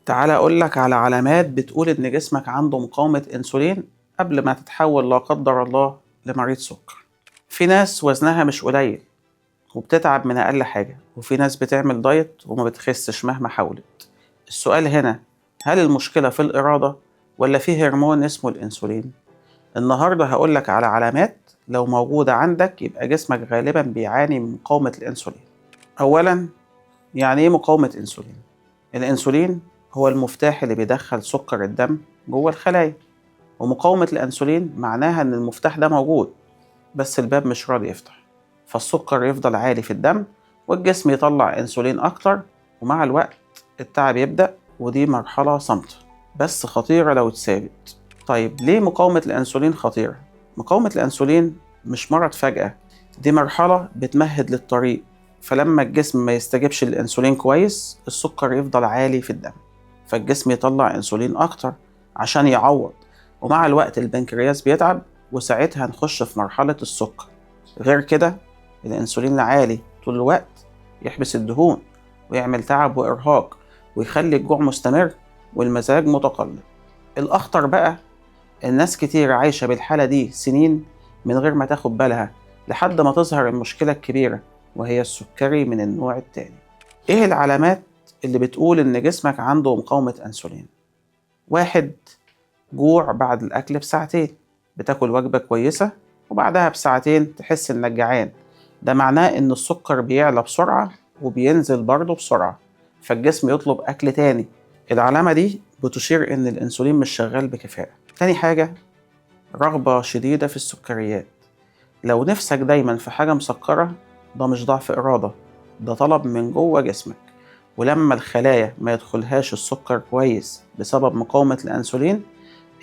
تعالى أقولك على علامات بتقول إن جسمك عنده مقاومة أنسولين قبل ما تتحول لا قدر الله لمريض سكر. في ناس وزنها مش قليل وبتتعب من أقل حاجة، وفي ناس بتعمل دايت وما بتخسش مهما حاولت. السؤال هنا، هل المشكلة في الإرادة ولا في هرمون اسمه الأنسولين؟ النهاردة هقولك على علامات لو موجودة عندك يبقى جسمك غالبا بيعاني من مقاومة الأنسولين. أولا، يعني إيه مقاومة أنسولين؟ الأنسولين هو المفتاح اللي بيدخل سكر الدم جوه الخلايا، ومقاومة الأنسولين معناها إن المفتاح ده موجود بس الباب مش راضي يفتح، فالسكر يفضل عالي في الدم والجسم يطلع أنسولين أكتر، ومع الوقت التعب يبدأ، ودي مرحلة صامتة بس خطيرة لو اتثابت. طيب ليه مقاومة الأنسولين خطيرة؟ مقاومة الأنسولين مش مرض فجأة، دي مرحلة بتمهد للطريق، فلما الجسم ما يستجيبش للأنسولين كويس السكر يفضل عالي في الدم، فالجسم يطلع أنسولين أكتر عشان يعوض، ومع الوقت البنكرياس بيتعب وساعتها نخش في مرحلة السكر. غير كده الأنسولين العالي طول الوقت يحبس الدهون ويعمل تعب وإرهاق ويخلي الجوع مستمر والمزاج متقلب. الأخطر بقى، الناس كتير عايشة بالحالة دي سنين من غير ما تاخد بالها لحد ما تظهر المشكلة الكبيرة وهي السكري من النوع التاني. إيه العلامات اللي بتقول إن جسمك عنده مقاومة أنسولين؟ 1. جوع بعد الأكل بساعتين، بتاكل وجبة كويسة وبعدها بساعتين تحس إنك جعان، ده معناه إن السكر بيعلى بسرعة وبينزل برضه بسرعة، فالجسم يطلب أكل تاني. العلامة دي بتشير إن الأنسولين مش شغال بكفاءة. تاني حاجة، رغبة شديدة في السكريات، لو نفسك دايما في حاجة مسكرة ده مش ضعف إرادة، ده طلب من جوه جسمك، ولما الخلايا ما يدخلهاش السكر كويس بسبب مقاومة الأنسولين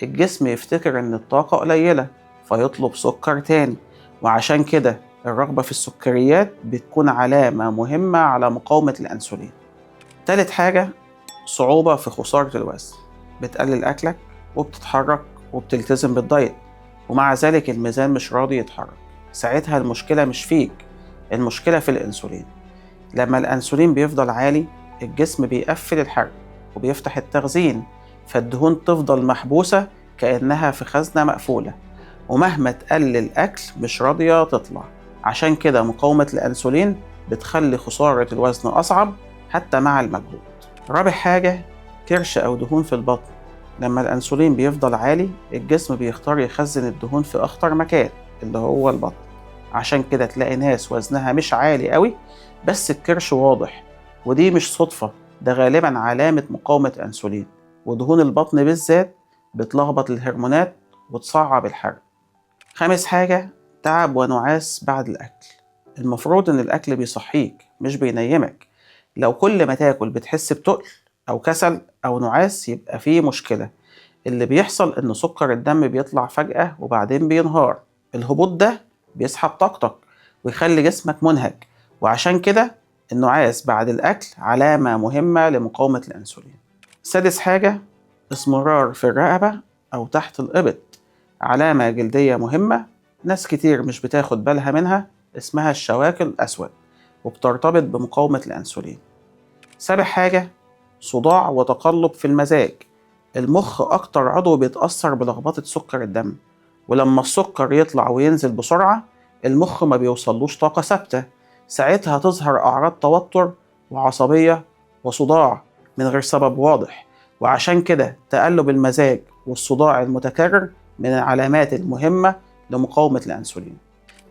الجسم يفتكر إن الطاقة قليلة فيطلب سكر تاني، وعشان كده الرغبة في السكريات بتكون علامة مهمة على مقاومة الأنسولين. تالت حاجة، صعوبة في خسارة الوزن، بتقلل أكلك وبتتحرك وبتلتزم بالدايت ومع ذلك الميزان مش راضي يتحرك، ساعتها المشكلة مش فيك، المشكلة في الأنسولين. لما الأنسولين بيفضل عالي الجسم بيقفل الحرق وبيفتح التخزين، فالدهون تفضل محبوسة كأنها في خزنة مقفولة، ومهما تقلل أكل مش راضية تطلع. عشان كده مقاومة الأنسولين بتخلي خسارة الوزن أصعب حتى مع المجهود. رابع حاجة، كرش أو دهون في البطن، لما الأنسولين بيفضل عالي الجسم بيختار يخزن الدهون في أخطر مكان اللي هو البطن، عشان كده تلاقي ناس وزنها مش عالي قوي بس الكرش واضح، ودي مش صدفة، ده غالبا علامة مقاومة أنسولين. ودهون البطن بالذات بتلخبط الهرمونات وتصعب الحرق. خامس حاجة، تعب ونعاس بعد الأكل، المفروض إن الأكل بيصحيك مش بينيمك، لو كل ما تاكل بتحس بتقل أو كسل أو نعاس يبقى فيه مشكلة. اللي بيحصل إن سكر الدم بيطلع فجأة وبعدين بينهار، الهبوط ده بيسحب طاقتك ويخلي جسمك منهك، وعشان كده النعاس بعد الأكل علامة مهمة لمقاومة الأنسولين. سادس حاجة، اسمرار في الرقبة أو تحت الإبط، علامة جلدية مهمة ناس كتير مش بتاخد بالها منها، اسمها الشواكل الأسود وبترتبط بمقاومة الأنسولين. سابع حاجة، صداع وتقلب في المزاج، المخ أكتر عضو بيتأثر بلخبطة سكر الدم، ولما السكر يطلع وينزل بسرعة المخ ما بيوصلوش طاقة ثابتة، ساعتها تظهر أعراض توتر وعصبية وصداع من غير سبب واضح، وعشان كده تقلب المزاج والصداع المتكرر من العلامات المهمة لمقاومة الأنسولين.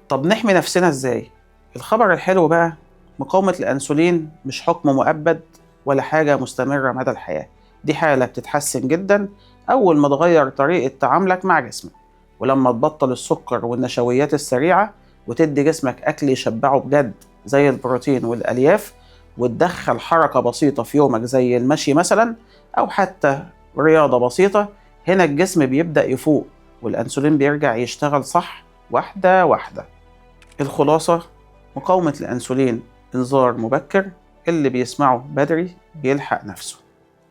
طب نحمي نفسنا إزاي؟ الخبر الحلو بقى، مقاومة الأنسولين مش حكم مؤبد ولا حاجة مستمرة مدى الحياة، دي حالة بتتحسن جدا أول ما تغير طريقة تعاملك مع جسمك، ولما تبطل السكر والنشويات السريعة وتدي جسمك أكل يشبعه بجد زي البروتين والألياف، وتدخل حركة بسيطة في يومك زي المشي مثلا أو حتى رياضة بسيطة، هنا الجسم بيبدأ يفوق والأنسولين بيرجع يشتغل صح واحدة واحدة. الخلاصة، مقاومة الأنسولين إنذار مبكر، اللي بيسمعه بدري بيلحق نفسه.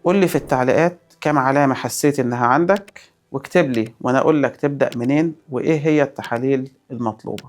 قول لي في التعليقات كم علامة حسيت إنها عندك، واكتب لي وأنا أقول لك تبدأ منين وإيه هي التحاليل المطلوبة.